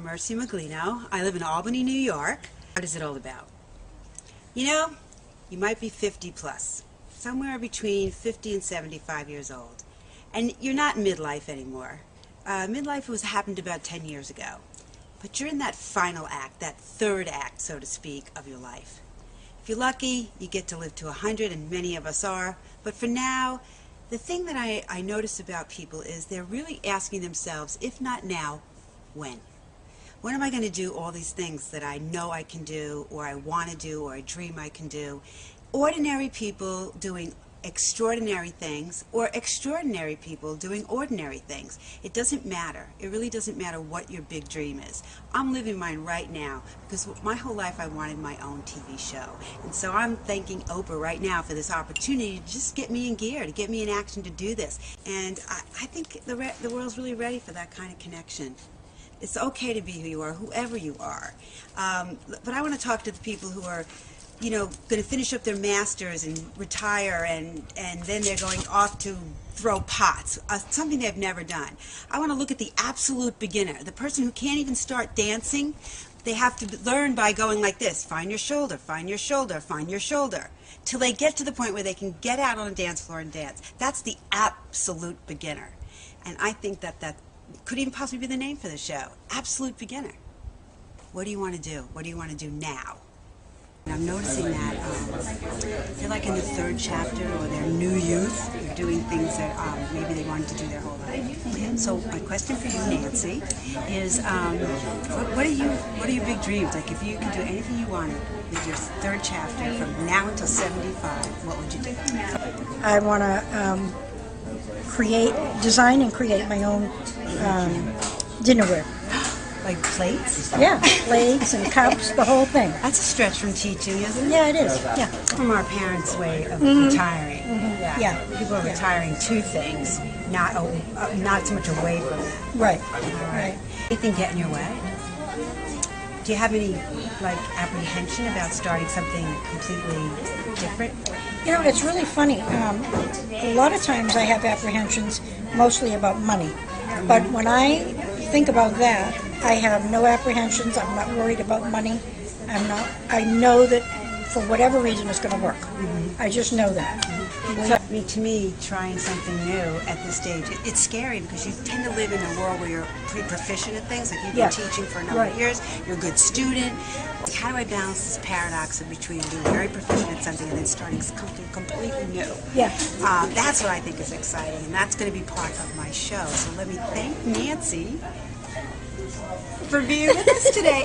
Merci Miglino. I live in Albany, New York. What is it all about? You know, you might be 50 plus, somewhere between 50 and 75 years old, and you're not in midlife anymore. Midlife happened about 10 years ago, but you're in that final act, that third act, so to speak, of your life. If you're lucky, you get to live to 100, and many of us are, but for now, the thing that I notice about people is they're really asking themselves, if not now, when? When am I going to do all these things that I know I can do, or I want to do, or I dream I can do? Ordinary people doing extraordinary things, or extraordinary people doing ordinary things. It doesn't matter. It really doesn't matter what your big dream is. I'm living mine right now because my whole life I wanted my own TV show. And so I'm thanking Oprah right now for this opportunity to just get me in gear, to get me in action to do this. And I think the world's really ready for that kind of connection. It's okay to be who you are, whoever you are. But I want to talk to the people who are, you know, going to finish up their masters and retire, and then they're going off to throw pots, something they've never done. I want to look at the absolute beginner, the person who can't even start dancing. They have to learn by going like this: find your shoulder, find your shoulder, find your shoulder, till they get to the point where they can get out on a dance floor and dance. That's the absolute beginner. And I think that could even possibly be the name for the show, Absolute Beginner. What do you want to do? What do you want to do now? And I'm noticing that they're like in the third chapter, or they're new youth. They're doing things that maybe they wanted to do their whole life. So my question for you, Nancy, is what are your big dreams? Like, if you could do anything you wanted with your third chapter from now until 75, what would you do? I want to design and create my own dinnerware. Like plates? Yeah, plates and cups, the whole thing. That's a stretch from teaching, isn't it? Yeah, it is. Yeah. From our parents' way of retiring. Yeah. People are retiring to things, not so much away from it. Right. Right. Anything get in your way? Do you have any apprehension about starting something completely different? You know, it's really funny. A lot of times I have apprehensions mostly about money. But when I think about that, I have no apprehensions. I'm not worried about money. I know that for whatever reason it's going to work. I just know that. To me, trying something new at this stage, it's scary because you tend to live in a world where you're pretty proficient at things. Like, you've been teaching for a number of years, you're a good student. How do I balance this paradox of between being very proficient at something and then starting something completely new? Yeah. That's what I think is exciting, and that's going to be part of my show. So let me thank Nancy for being with us today.